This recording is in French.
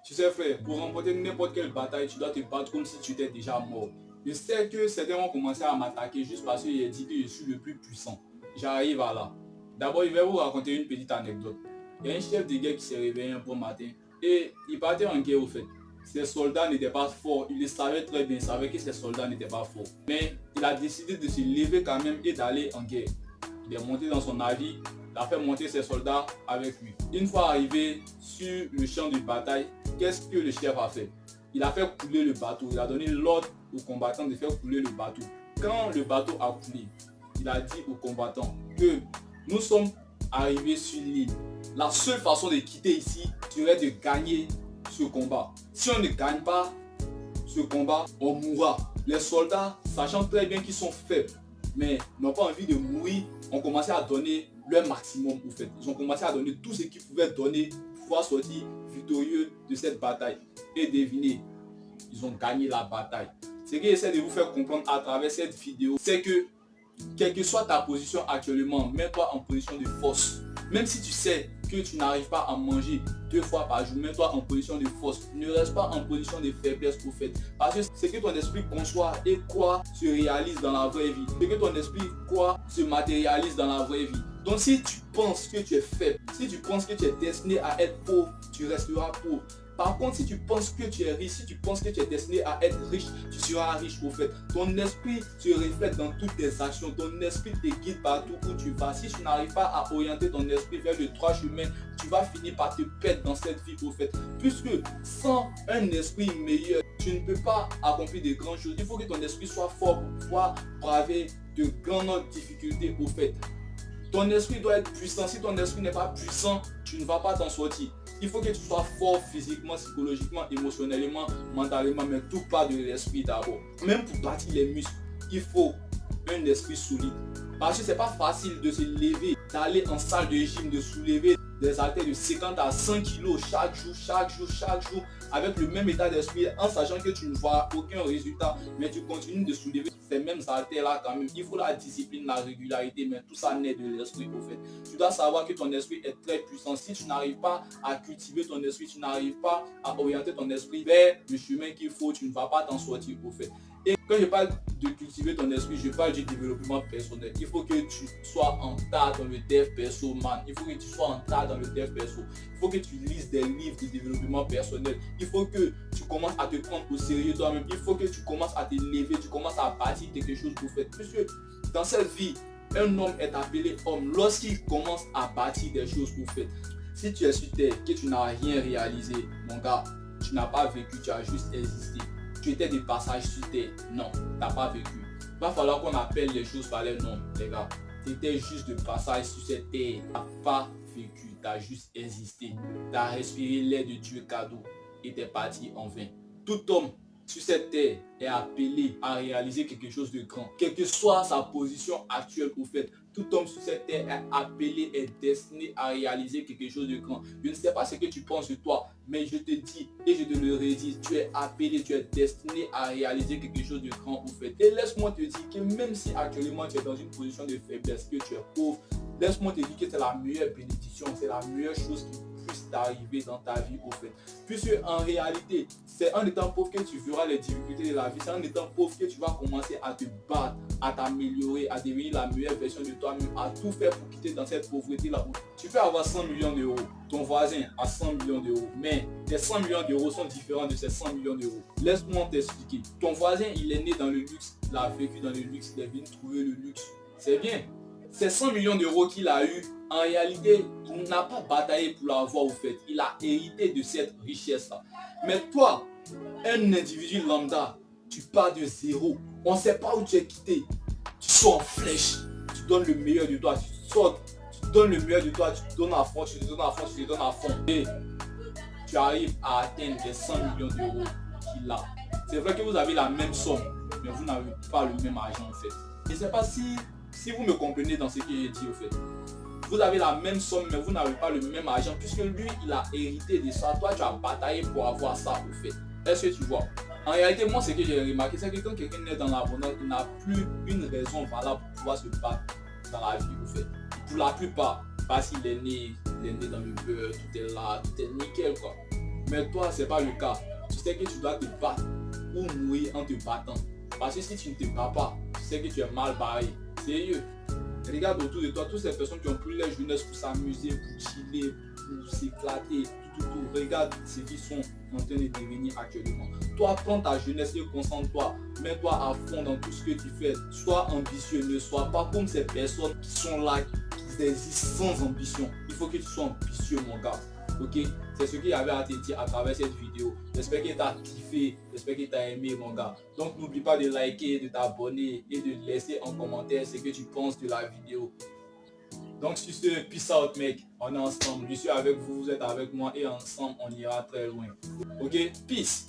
Tu sais frère, pour remporter n'importe quelle bataille, tu dois te battre comme si tu étais déjà mort. Je sais que certains vont commencer à m'attaquer juste parce qu'il a dit que je suis le plus puissant. J'arrive à là. D'abord, je vais vous raconter une petite anecdote. Il y a un chef de guerre qui s'est réveillé un bon matin et il partait en guerre au fait. Ses soldats n'étaient pas forts, il le savait très bien, il savait que ses soldats n'étaient pas forts. Mais il a décidé de se lever quand même et d'aller en guerre. Il est monté dans son navire, il a fait monter ses soldats avec lui. Une fois arrivé sur le champ de bataille, qu'est-ce que le chef a fait? Il a fait couler le bateau, il a donné l'ordre aux combattants de faire couler le bateau. Quand le bateau a coulé, il a dit aux combattants que nous sommes arrivés sur l'île. La seule façon de quitter ici serait de gagner ce combat. Si on ne gagne pas ce combat, on mourra. Les soldats, sachant très bien qu'ils sont faibles, mais n'ont pas envie de mourir, ont commencé à donner leur maximum au fait. Ils ont commencé à donner tout ce qu'ils pouvaient donner pour pouvoir sortir victorieux de cette bataille. Et devinez, ils ont gagné la bataille. Ce que j'essaie de vous faire comprendre à travers cette vidéo, c'est que quelle que soit ta position actuellement, mets-toi en position de force. Même si tu sais que tu n'arrives pas à manger 2 fois par jour, mets-toi en position de force. Ne reste pas en position de faiblesse au fait. Parce que ce que ton esprit conçoit et quoi se réalise dans la vraie vie. Ce que ton esprit quoi se matérialise dans la vraie vie. Donc si tu penses que tu es faible, si tu penses que tu es destiné à être pauvre, tu resteras pauvre. Par contre, si tu penses que tu es riche, si tu penses que tu es destiné à être riche, tu seras riche au fait. Ton esprit se reflète dans toutes tes actions. Ton esprit te guide partout où tu vas. Si tu n'arrives pas à orienter ton esprit vers le droit chemin, tu vas finir par te perdre dans cette vie au fait. Puisque sans un esprit meilleur, tu ne peux pas accomplir de grandes choses. Il faut que ton esprit soit fort pour pouvoir braver de grandes difficultés au fait. Ton esprit doit être puissant. Si ton esprit n'est pas puissant, tu ne vas pas t'en sortir. Il faut que tu sois fort physiquement, psychologiquement, émotionnellement, mentalement, mais tout part de l'esprit d'abord. Même pour bâtir les muscles, il faut un esprit solide. Parce que c'est pas facile de se lever, d'aller en salle de gym, de soulever des haltères de 50 à 100 kg chaque jour, avec le même état d'esprit, en sachant que tu ne vois aucun résultat, mais tu continues de soulever ces mêmes haltères là quand même. Il faut la discipline, la régularité, mais tout ça naît de l'esprit au fait. Tu dois savoir que ton esprit est très puissant. Si tu n'arrives pas à cultiver ton esprit, tu n'arrives pas à orienter ton esprit vers le chemin qu'il faut, tu ne vas pas t'en sortir au fait. Et quand je parle de cultiver ton esprit, je parle du développement personnel. Il faut que tu sois en tas dans le dev perso, man. Il faut que tu sois en tas dans le dev perso. Il faut que tu lises des livres de développement personnel. Il faut que tu commences à te prendre au sérieux toi-même. Il faut que tu commences à te lever, tu commences à bâtir quelque chose pour faire. Puisque dans cette vie, un homme est appelé homme lorsqu'il commence à bâtir des choses pour faire. Si tu es sur terre, que tu n'as rien réalisé, mon gars, tu n'as pas vécu, tu as juste existé. Tu étais de passage sur terre. Non, tu n'as pas vécu. Il va falloir qu'on appelle les choses par les noms, les gars. Tu étais juste de passage sur cette terre. Tu n'as pas vécu, tu as juste existé. Tu as respiré l'air de Dieu cadeau et tu es parti en vain. Tout homme sur cette terre est appelé à réaliser quelque chose de grand. Quelle que soit sa position actuelle au fait, tout homme sur cette terre est appelé, est destiné à réaliser quelque chose de grand. Je ne sais pas ce que tu penses de toi, mais je te dis et je te le redis, tu es appelé, tu es destiné à réaliser quelque chose de grand au fait. Et laisse-moi te dire que même si actuellement tu es dans une position de faiblesse, que tu es pauvre, laisse-moi te dire que c'est la meilleure bénédiction, c'est la meilleure chose qui puisse t'arriver dans ta vie au fait. Puisque en réalité, c'est en étant pauvre que tu verras les difficultés de la vie. C'est en étant pauvre que tu vas commencer à te battre, à t'améliorer, à devenir la meilleure version de toi-même, à tout faire pour quitter dans cette pauvreté-là. Tu peux avoir 100 millions d'euros, ton voisin a 100 millions d'euros, mais tes 100 millions d'euros sont différents de ces 100 millions d'euros. Laisse-moi t'expliquer. Ton voisin, il est né dans le luxe, il a vécu dans le luxe, il est venu trouver le luxe. C'est bien. Ces 100 millions d'euros qu'il a eu, en réalité, il n'a pas bataillé pour l'avoir au fait. Il a hérité de cette richesse-là. Mais toi, un individu lambda, tu pars de zéro. On ne sait pas où tu es quitté. Tu sors en flèche. Tu donnes le meilleur de toi. Tu donnes le meilleur de toi. Tu te donnes à fond, tu te donnes à fond, tu te donnes à fond. Et tu arrives à atteindre les 100 millions d'euros qu'il a. C'est vrai que vous avez la même somme, mais vous n'avez pas le même argent en fait. Je ne sais pas si vous me comprenez dans ce que j'ai dit au fait. Vous avez la même somme, mais vous n'avez pas le même argent, puisque lui, il a hérité de ça. Toi, tu as bataillé pour avoir ça au fait. Est-ce que tu vois? En réalité, moi, ce que j'ai remarqué, c'est que quand quelqu'un naît dans l'abondance, il n'a plus une raison valable pour pouvoir se battre dans la vie au fait. Pour la plupart, parce qu'il est né dans le beurre, tout est là, tout est nickel quoi. Mais toi, c'est pas le cas. Tu sais que tu dois te battre ou mourir en te battant. Parce que si tu ne te bats pas, tu sais que tu es mal barré. Sérieux. Regarde autour de toi toutes ces personnes qui ont pris leur jeunesse pour s'amuser, pour chiller, pour s'éclater, tout. Regarde ce qu'ils sont en train de devenir actuellement. Toi, prends ta jeunesse et concentre-toi. Mets-toi à fond dans tout ce que tu fais. Sois ambitieux, ne sois pas comme ces personnes qui sont là, qui existent sans ambition. Il faut que tu sois ambitieux, mon gars. Ok, c'est ce qu'il y avait à te dire à travers cette vidéo. J'espère que tu as kiffé, j'espère que tu as aimé, mon gars. Donc n'oublie pas de liker, de t'abonner et de laisser en commentaire ce que tu penses de la vidéo. Donc sur ce, peace out mec, on est ensemble. Je suis avec vous, vous êtes avec moi et ensemble on ira très loin. Ok, peace.